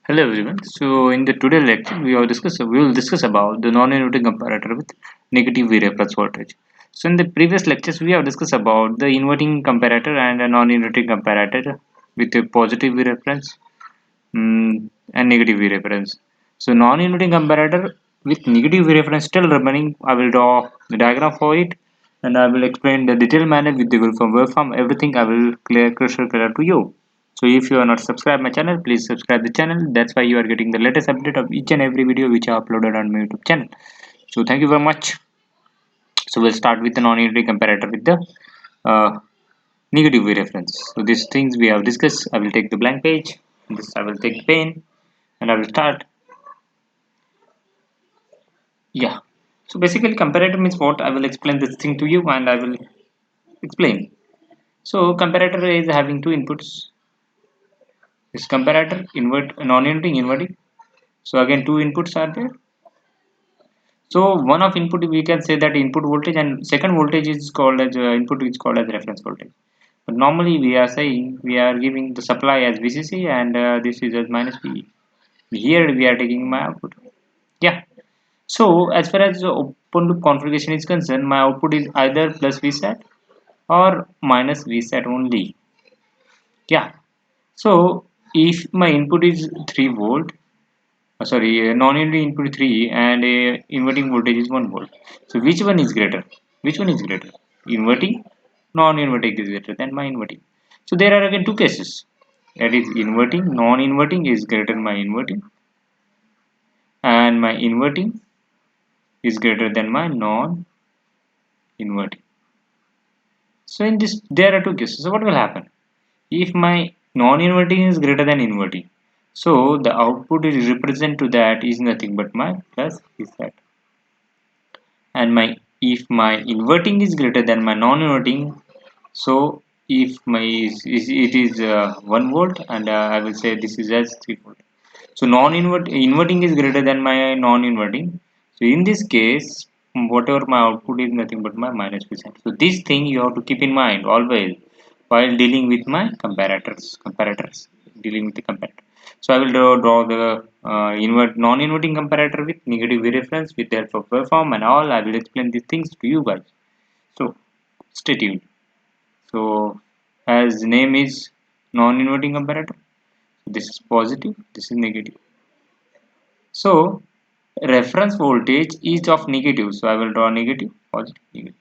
Hello everyone. So in the today lecture we will discuss about the non-inverting comparator with negative V reference voltage. So in the previous lectures we have discussed about the inverting comparator and a non-inverting comparator with a positive V reference and negative V reference. So non-inverting comparator with negative V reference still remaining. I will draw the diagram for it and I will explain the detailed manner with the waveform. Everything I will clear crystal clear to you. So if you are not subscribed my channel, please subscribe the channel. That's why you are getting the latest update of each and every video which I uploaded on my YouTube channel. So thank you very much. So we'll start with the non-unitary comparator with the uh, negative V reference. So these things we have discussed. I will take the blank page. This I will take the pen and I will start. Yeah. So basically comparator means what? I will explain this thing to you and I will explain. So comparator is having two inputs. This comparator invert non-inverting inverting. So again two inputs are there. So one of input we can say that input voltage and second voltage is called as input is called as reference voltage. But normally we are saying we are giving the supply as VCC and this is as minus V. Here we are taking my output. Yeah. So as far as the open loop configuration is concerned, my output is either plus VSAT or minus VSAT only. Yeah. So if my input is 3 volt, non-inverting input 3 and inverting voltage is 1 volt. So which one is greater? Which one is greater? Inverting, non-inverting is greater than my inverting. So there are again two cases. That is inverting, non-inverting is greater than my inverting and my inverting is greater than my non-inverting. So in this there are two cases. So what will happen? If my non-inverting is greater than inverting, so the output is represent to that is nothing but my plus is that. And my if my inverting is greater than my non-inverting, so if it is 1 volt and I will say this is as 3 volt. So inverting is greater than my non-inverting. So in this case whatever my output is nothing but my minus percent. So this thing you have to keep in mind always while dealing with my comparators dealing with the comparator. So I will draw the non-inverting comparator with negative reference with the help of waveform and all. I will explain these things to you guys. So stay tuned. So as name is non-inverting comparator, this is positive, this is negative. So reference voltage is of negative. So I will draw negative, positive, negative.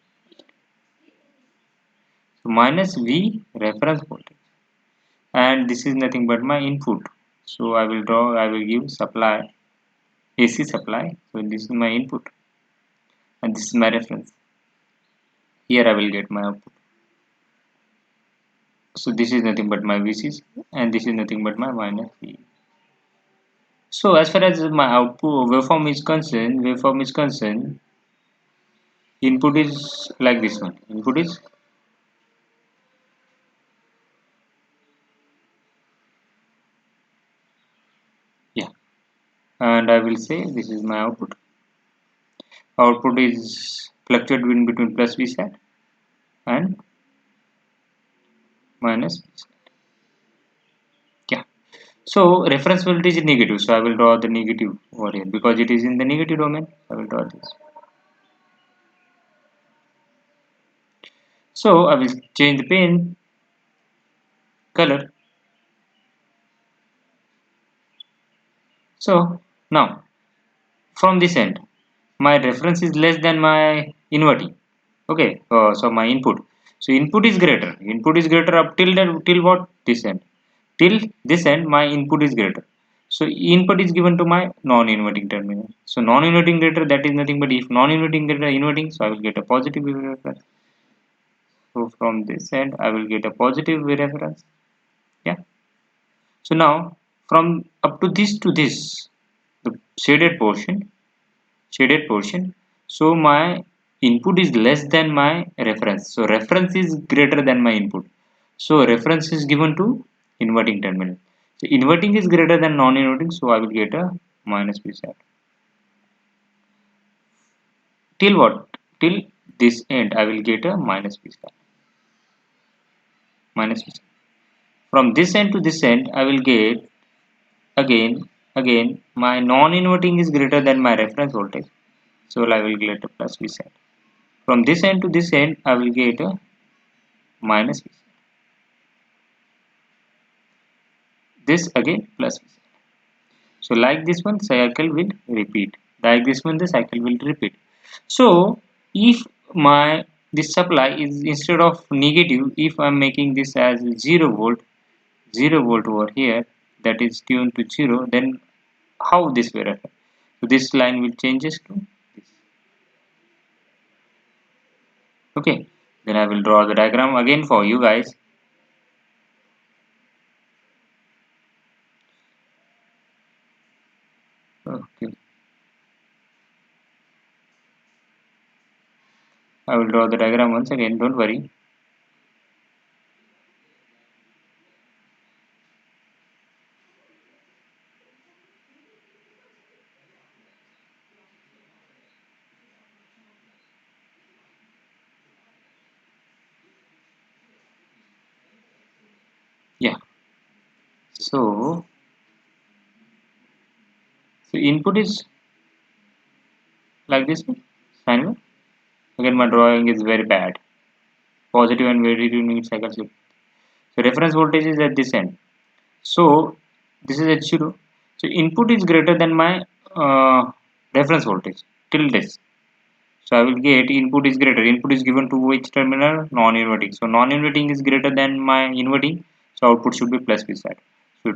So minus V reference voltage, and this is nothing but my input. So I will give supply AC supply. So this is my input and this is my reference. Here I will get my output. So this is nothing but my VCC and this is nothing but my minus V. So as far as my output waveform is concerned, input is like this one. Input is yeah, and I will say this is my output. Output is fluctuating between plus VSAT and minus VSAT. Yeah. So reference voltage is negative. So I will draw the negative over here because it is in the negative domain. I will draw this. So I will change the pen color. So now from this end, my reference is less than my inverting. Okay, so my input. So input is greater. Input is greater up till what this end. Till this end, my input is greater. So input is given to my non-inverting terminal. So non-inverting greater, that is nothing but if non-inverting greater inverting, so I will get a positive reference. So from this end, I will get a positive reference. Yeah. So now from up to this, the shaded portion. So my input is less than my reference. So reference is greater than my input. So reference is given to inverting terminal. So inverting is greater than non-inverting. So I will get a minus B sat. Till what? Till this end, I will get a minus B sat. Minus B sat. From this end to this end, I will get again Again, my non-inverting is greater than my reference voltage, so I will get a plus V set. From this end to this end, I will get a minus V set. This again plus V set. So like this one cycle will repeat. Like this one the cycle will repeat. So if my this supply is instead of negative, if I am making this as 0 volt over here, that is tuned to 0, then how this will happen? So this line will changes to this. Okay, then I will draw the diagram again for you guys. Okay, I will draw the diagram once again, don't worry. Yeah, so input is like this one, sine wave. Again my drawing is very bad. Positive and negative unit cycles. So reference voltage is at this end. So this is at 0. So input is greater than my reference voltage till this. So I will get input is greater. Input is given to which terminal? Non-inverting. So non-inverting is greater than my inverting. So output should be plus V side. So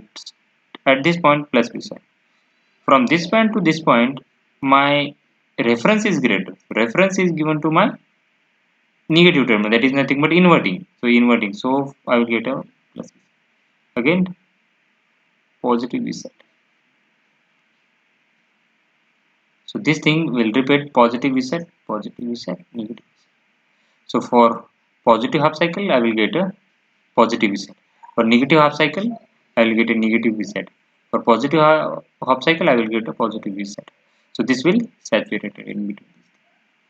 at this point plus V side. From this point to this point, my reference is greater. Reference is given to my negative terminal. That is nothing but inverting. So inverting. So I will get a plus. Again positive V side. So this thing will repeat positive Z, positive Z, negative Z. So for positive half cycle, I will get a positive Z. For negative half cycle, I will get a negative Z. For positive half cycle, I will get a positive Z. So this will saturate in between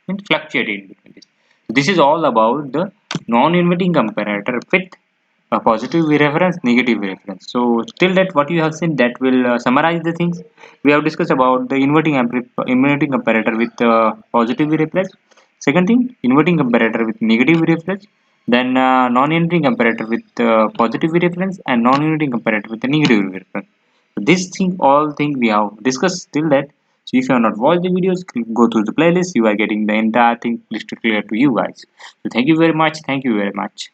and fluctuate in between this. So this is all about the non-inverting comparator with a positive V reference, negative V reference. So till that, what you have seen that will summarize the things we have discussed about the inverting comparator with positive V reference. Second thing, inverting comparator with negative V reference. Then non-inverting comparator with positive V reference and non-inverting comparator with the negative V reference. So this thing, all thing we have discussed till that. So if you have not watched the videos, go through the playlist. You are getting the entire thing listed clear to you guys. So thank you very much. Thank you very much.